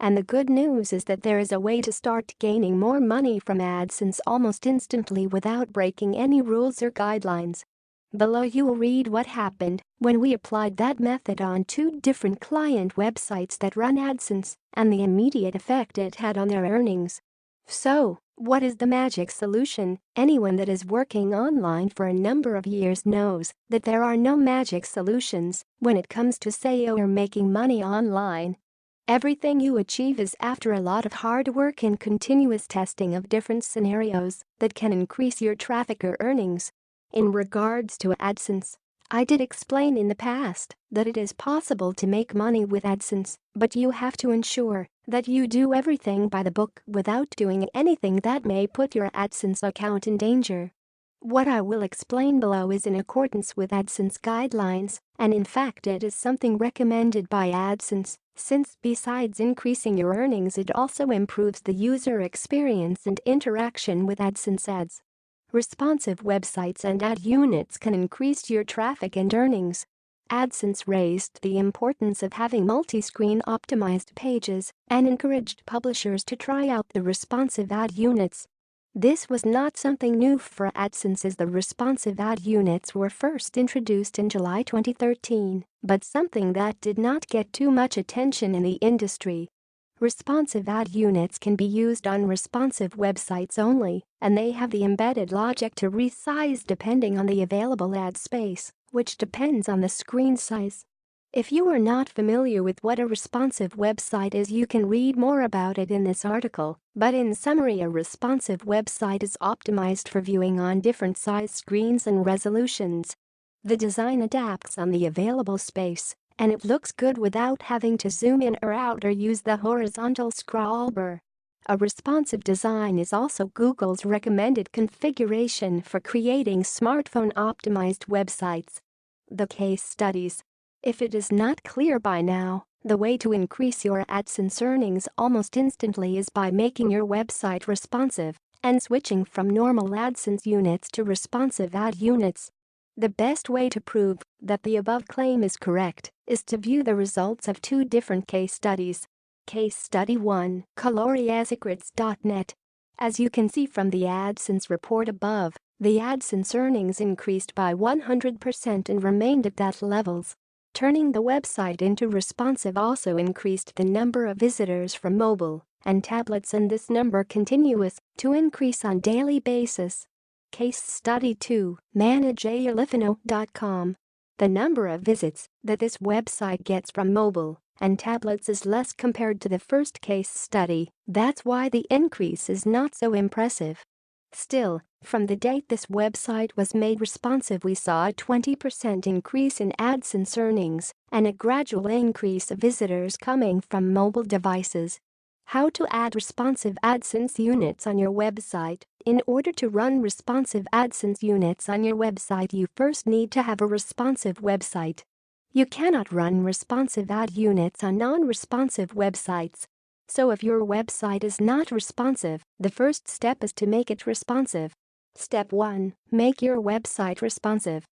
And the good news is that there is a way to start gaining more money from AdSense almost instantly without breaking any rules or guidelines. Below you will read what happened when we applied that method on 2 different client websites that run AdSense and the immediate effect it had on their earnings. So, what is the magic solution? Anyone that is working online for a number of years knows that there are no magic solutions when it comes to SEO or making money online. Everything you achieve is after a lot of hard work and continuous testing of different scenarios that can increase your traffic or earnings. In regards to AdSense, I did explain in the past that it is possible to make money with AdSense, but you have to ensure that you do everything by the book without doing anything that may put your AdSense account in danger. What I will explain below is in accordance with AdSense guidelines, and in fact it is something recommended by AdSense, since besides increasing your earnings it also improves the user experience and interaction with AdSense ads. Responsive websites and ad units can increase your traffic and earnings. AdSense raised the importance of having multi-screen optimized pages and encouraged publishers to try out the responsive ad units. This was not something new for AdSense as the responsive ad units were first introduced in July 2013, but something that did not get too much attention in the industry. Responsive ad units can be used on responsive websites only, and they have the embedded logic to resize depending on the available ad space, which depends on the screen size. If you are not familiar with what a responsive website is, you can read more about it in this article, but in summary, a responsive website is optimized for viewing on different size screens and resolutions. The design adapts on the available space, and it looks good without having to zoom in or out or use the horizontal scroll bar. A responsive design is also Google's recommended configuration for creating smartphone-optimized websites. The case studies. If it is not clear by now, the way to increase your AdSense earnings almost instantly is by making your website responsive and switching from normal AdSense units to responsive ad units. The best way to prove that the above claim is correct is to view the results of 2 different case studies. Case Study 1, CaloriaSecrets.net. As you can see from the AdSense report above, the AdSense earnings increased by 100% and remained at that levels. Turning the website into responsive also increased the number of visitors from mobile and tablets, and this number continues to increase on daily basis. Case Study 2, ManageAYorLifino.com. The number of visits that this website gets from mobile and tablets is less compared to the first case study. That's why the increase is not so impressive. Still, from the date this website was made responsive, we saw a 20% increase in AdSense earnings and a gradual increase of visitors coming from mobile devices. How to add responsive AdSense units on your website. In order to run responsive AdSense units on your website, you first need to have a responsive website. You cannot run responsive ad units on non-responsive websites. So if your website is not responsive, the first step is to make it responsive. Step 1. Make your website responsive.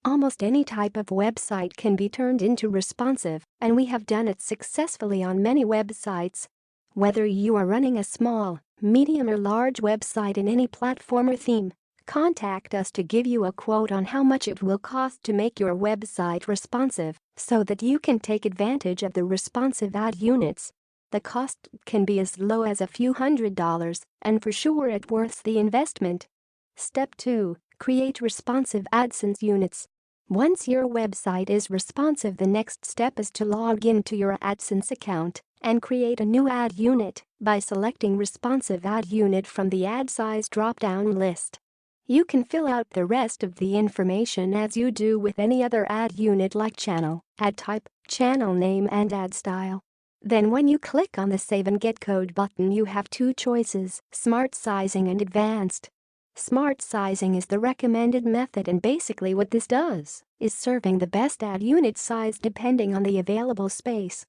Almost any type of website can be turned into responsive, and we have done it successfully on many websites. Whether you are running a small, medium or large website in any platform or theme, contact us to give you a quote on how much it will cost to make your website responsive so that you can take advantage of the responsive ad units. The cost can be as low as a few $100s, and for sure it's worth the investment. Step 2. Create responsive AdSense units. Once your website is responsive, the next step is to log into your AdSense account and create a new ad unit by selecting responsive ad unit from the ad size drop-down list. You can fill out the rest of the information as you do with any other ad unit like channel, ad type, channel name and ad style. Then when you click on the Save and Get Code button, you have 2 choices, Smart Sizing and Advanced. Smart Sizing is the recommended method, and basically what this does is serving the best ad unit size depending on the available space.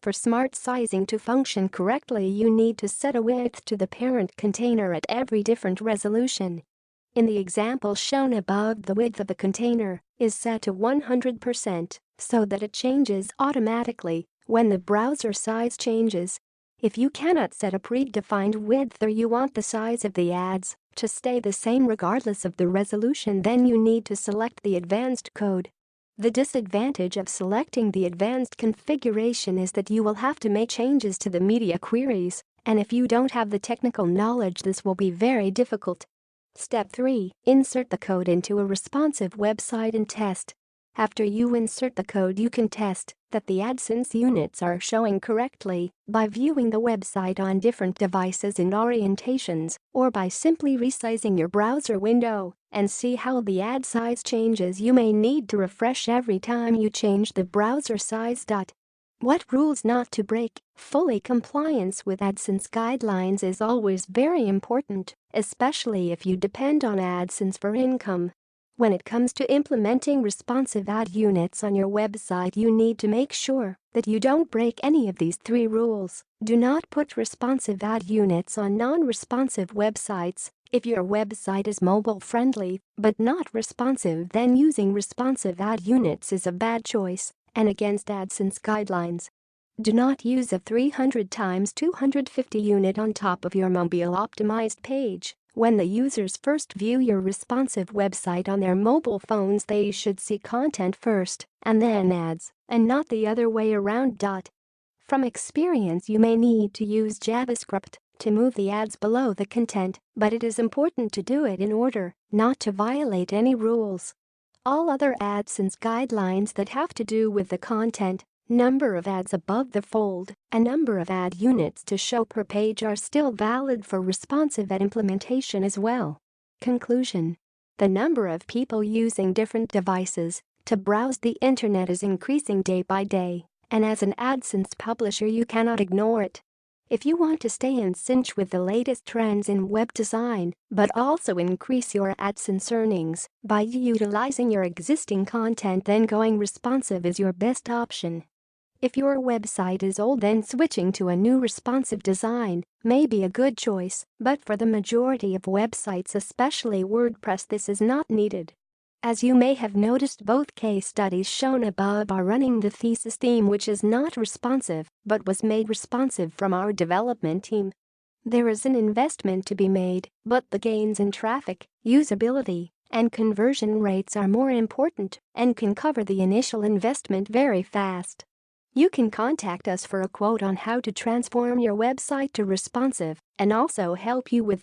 For Smart Sizing to function correctly, you need to set a width to the parent container at every different resolution. In the example shown above, the width of the container is set to 100% so that it changes automatically when the browser size changes. If you cannot set a predefined width or you want the size of the ads to stay the same regardless of the resolution, then you need to select the advanced code. The disadvantage of selecting the advanced configuration is that you will have to make changes to the media queries, and if you don't have the technical knowledge, this will be very difficult. Step 3. Insert the code into a responsive website and test. After you insert the code, you can test that the AdSense units are showing correctly by viewing the website on different devices and orientations, or by simply resizing your browser window and see how the ad size changes. You may need to refresh every time you change the browser size. What rules not to break? Fully compliance with AdSense guidelines is always very important, especially if you depend on AdSense for income. When it comes to implementing responsive ad units on your website, you need to make sure that you don't break any of these 3 rules. Do not put responsive ad units on non-responsive websites. If your website is mobile-friendly but not responsive, then using responsive ad units is a bad choice and against AdSense guidelines. Do not use a 300 x 250 unit on top of your mobile-optimized page. When the users first view your responsive website on their mobile phones, they should see content first and then ads, and not the other way around. From experience, you may need to use JavaScript to move the ads below the content, but it is important to do it in order not to violate any rules. All other AdSense guidelines that have to do with the content, number of ads above the fold, and number of ad units to show per page are still valid for responsive ad implementation as well. Conclusion: the number of people using different devices to browse the internet is increasing day by day, and as an AdSense publisher, you cannot ignore it. If you want to stay in sync with the latest trends in web design, but also increase your AdSense earnings by utilizing your existing content, then going responsive is your best option. If your website is old, then switching to a new responsive design may be a good choice, but for the majority of websites, especially WordPress, this is not needed. As you may have noticed, both case studies shown above are running the thesis theme, which is not responsive but was made responsive from our development team. There is an investment to be made, but the gains in traffic, usability, and conversion rates are more important and can cover the initial investment very fast. You can contact us for a quote on how to transform your website to responsive and also help you with